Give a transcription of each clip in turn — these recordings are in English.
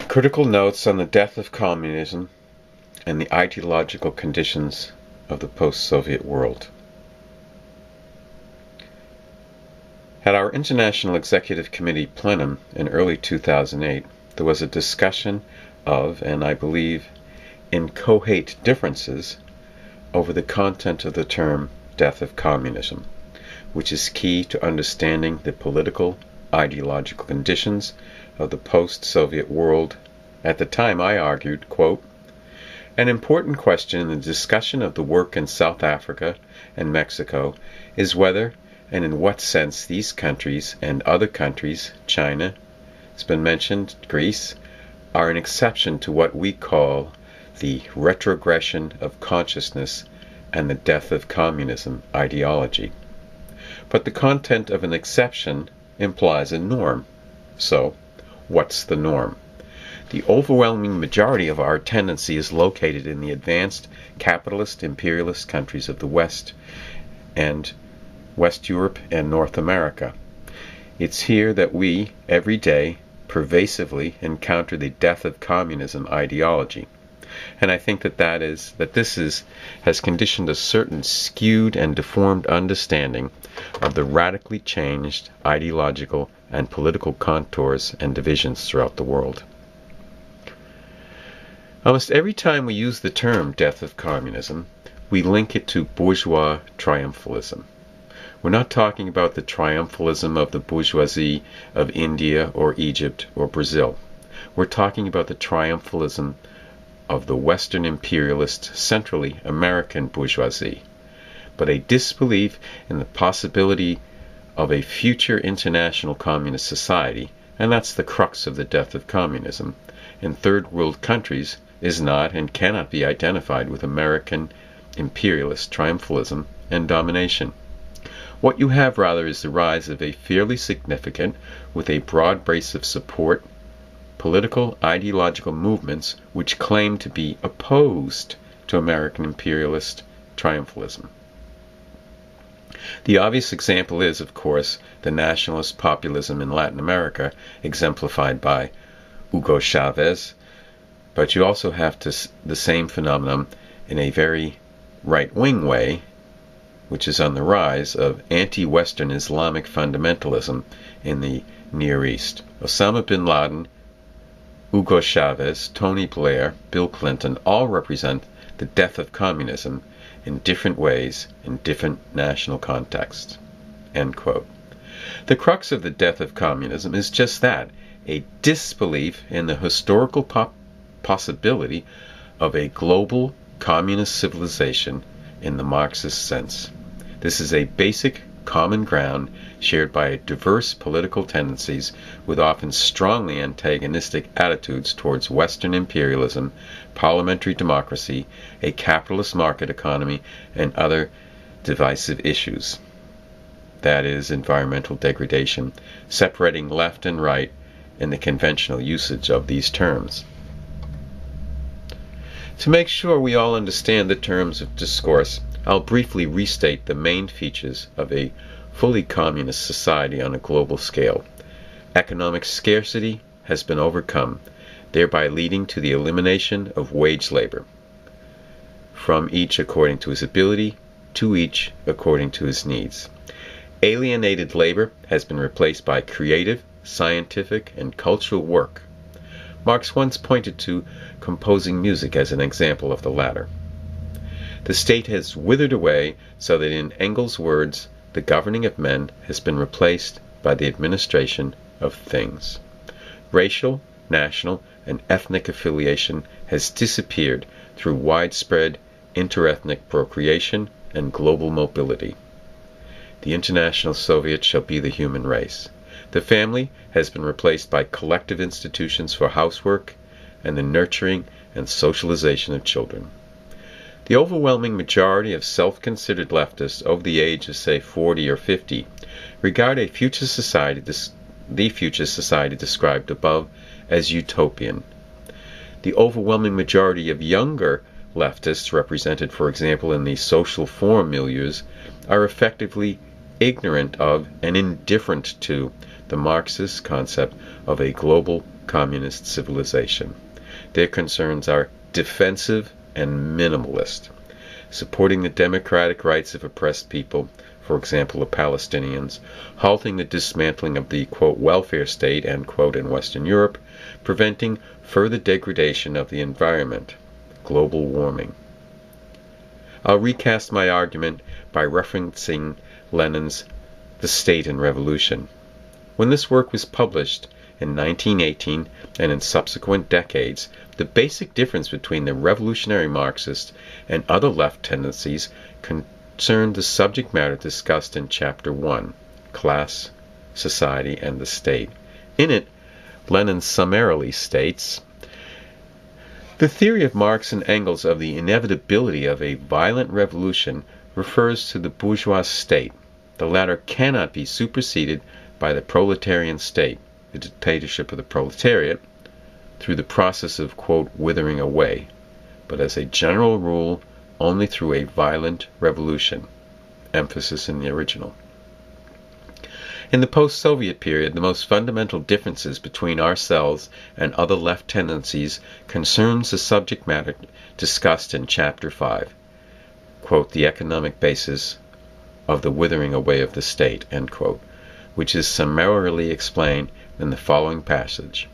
Critical notes on the death of communism and the ideological conditions of the post-Soviet world. At our International Executive Committee plenum in early 2008, there was a discussion of, and I believe, inchoate differences over the content of the term death of communism, which is key to understanding the political, ideological conditions of the post-Soviet world. At the time I argued, quote, "An important question in the discussion of the work in South Africa and Mexico is whether and in what sense these countries and other countries, China, it's been mentioned, Greece, are an exception to what we call the retrogression of consciousness and the death of communism ideology. But the content of an exception implies a norm. So, what's the norm? The overwhelming majority of our tendency is located in the advanced capitalist imperialist countries of the West and West Europe and North America. It's here that we, every day, pervasively encounter the death of communism ideology. And I think that this has conditioned a certain skewed and deformed understanding of the radically changed ideological and political contours and divisions throughout the world. Almost every time we use the term death of communism, we link it to bourgeois triumphalism. We're not talking about the triumphalism of the bourgeoisie of India or Egypt or Brazil. We're talking about the triumphalism of the Western imperialist, centrally American bourgeoisie, but a disbelief in the possibility of a future international communist society, and that's the crux of the death of communism, in third world countries is not and cannot be identified with American imperialist triumphalism and domination. What you have rather is the rise of a fairly significant, with a broad base of support, political ideological movements which claim to be opposed to American imperialist triumphalism. The obvious example is, of course, the nationalist populism in Latin America, exemplified by Hugo Chavez, but you also have the same phenomenon in a very right-wing way, which is on the rise, of anti-Western Islamic fundamentalism in the Near East. Osama bin Laden, Hugo Chavez, Tony Blair, Bill Clinton all represent the death of communism in different ways in different national contexts." End quote. The crux of the death of communism is just that, a disbelief in the historical possibility of a global communist civilization in the Marxist sense. This is a basic common ground shared by diverse political tendencies with often strongly antagonistic attitudes towards Western imperialism, parliamentary democracy, a capitalist market economy, and other divisive issues. That is, environmental degradation, separating left and right in the conventional usage of these terms. To make sure we all understand the terms of discourse, I'll briefly restate the main features of a fully communist society on a global scale. Economic scarcity has been overcome, thereby leading to the elimination of wage labor, from each according to his ability, to each according to his needs. Alienated labor has been replaced by creative, scientific, and cultural work. Marx once pointed to composing music as an example of the latter. The state has withered away so that, in Engels' words, the governing of men has been replaced by the administration of things. Racial, national, and ethnic affiliation has disappeared through widespread interethnic procreation and global mobility. The International Soviet shall be the human race. The family has been replaced by collective institutions for housework and the nurturing and socialization of children. The overwhelming majority of self-considered leftists over the age of, say, 40 or 50 regard the future society described above as utopian. The overwhelming majority of younger leftists, represented, for example, in the social forum milieus, are effectively ignorant of and indifferent to the Marxist concept of a global communist civilization. Their concerns are defensive and minimalist, supporting the democratic rights of oppressed people, for example the Palestinians, halting the dismantling of the, quote, welfare state, end quote, in Western Europe, preventing further degradation of the environment, global warming. I'll recast my argument by referencing Lenin's The State and Revolution. When this work was published in 1918 and in subsequent decades, the basic difference between the revolutionary Marxist and other left tendencies concerned the subject matter discussed in Chapter 1, Class, Society, and the State. In it, Lenin summarily states, "The theory of Marx and Engels of the inevitability of a violent revolution refers to the bourgeois state. The latter cannot be superseded by the proletarian state, the dictatorship of the proletariat, through the process of, quote, withering away, but as a general rule only through a violent revolution." Emphasis in the original. In the post-Soviet period, the most fundamental differences between ourselves and other left tendencies concerns the subject matter discussed in Chapter 5, quote, "the economic basis of the withering away of the state," end quote, which is summarily explained in the following passage.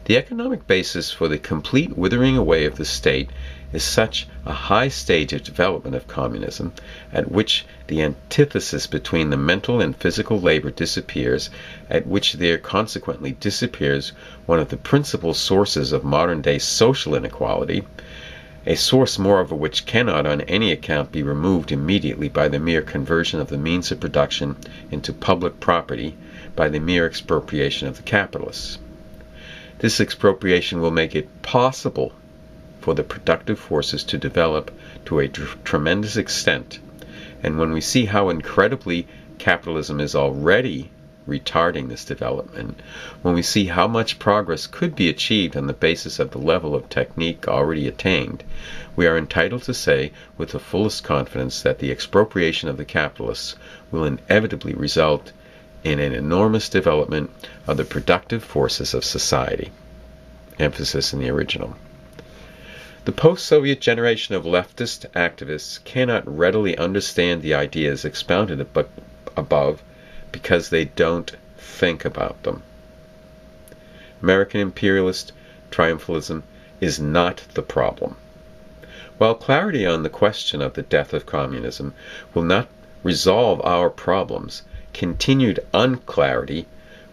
The economic basis for the complete withering away of the state is such a high stage of development of communism, at which the antithesis between the mental and physical labor disappears, at which there consequently disappears one of the principal sources of modern-day social inequality, a source moreover which cannot on any account be removed immediately by the mere conversion of the means of production into public property, by the mere expropriation of the capitalists. This expropriation will make it possible for the productive forces to develop to a tremendous extent, and when we see how incredibly capitalism is already retarding this development, when we see how much progress could be achieved on the basis of the level of technique already attained, we are entitled to say with the fullest confidence that the expropriation of the capitalists will inevitably result in an enormous development of the productive forces of society. Emphasis in the original. The post-Soviet generation of leftist activists cannot readily understand the ideas expounded above because they don't think about them. American imperialist triumphalism is not the problem. While clarity on the question of the death of communism will not resolve our problems, continued unclarity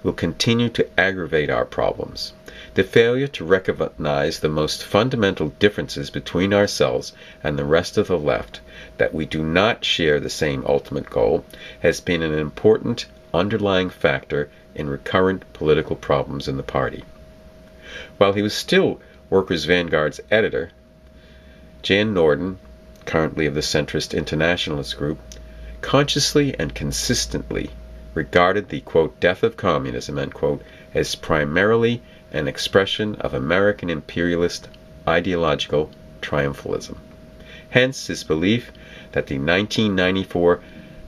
will continue to aggravate our problems. The failure to recognize the most fundamental differences between ourselves and the rest of the left, that we do not share the same ultimate goal, has been an important underlying factor in recurrent political problems in the party. While he was still Workers' Vanguard's editor, Jan Norden, currently of the centrist internationalist group, consciously and consistently regarded the, quote, death of communism, end quote, as primarily an expression of American imperialist ideological triumphalism. Hence his belief that the 1994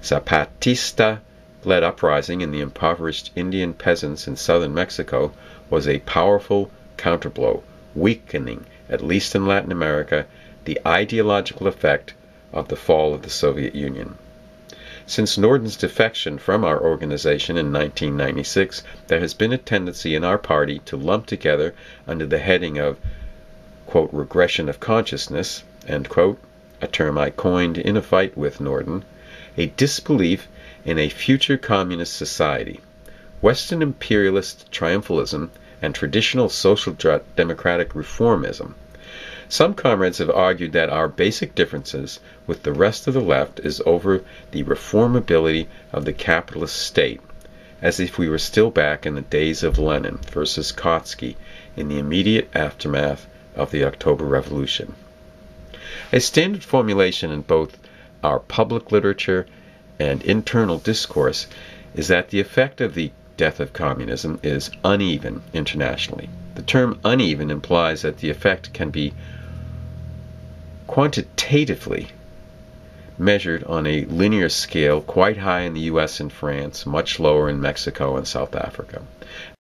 Zapatista-led uprising in the impoverished Indian peasants in southern Mexico was a powerful counterblow, weakening, at least in Latin America, the ideological effect of the fall of the Soviet Union. Since Norden's defection from our organization in 1996, there has been a tendency in our party to lump together under the heading of, quote, regression of consciousness, end quote, a term I coined in a fight with Norden, a disbelief in a future communist society, Western imperialist triumphalism, and traditional social democratic reformism. Some comrades have argued that our basic differences with the rest of the left is over the reformability of the capitalist state, as if we were still back in the days of Lenin versus Kautsky in the immediate aftermath of the October Revolution. A standard formulation in both our public literature and internal discourse is that the effect of the death of communism is uneven internationally. The term uneven implies that the effect can be quantitatively measured on a linear scale quite high in the US and France, much lower in Mexico and South Africa.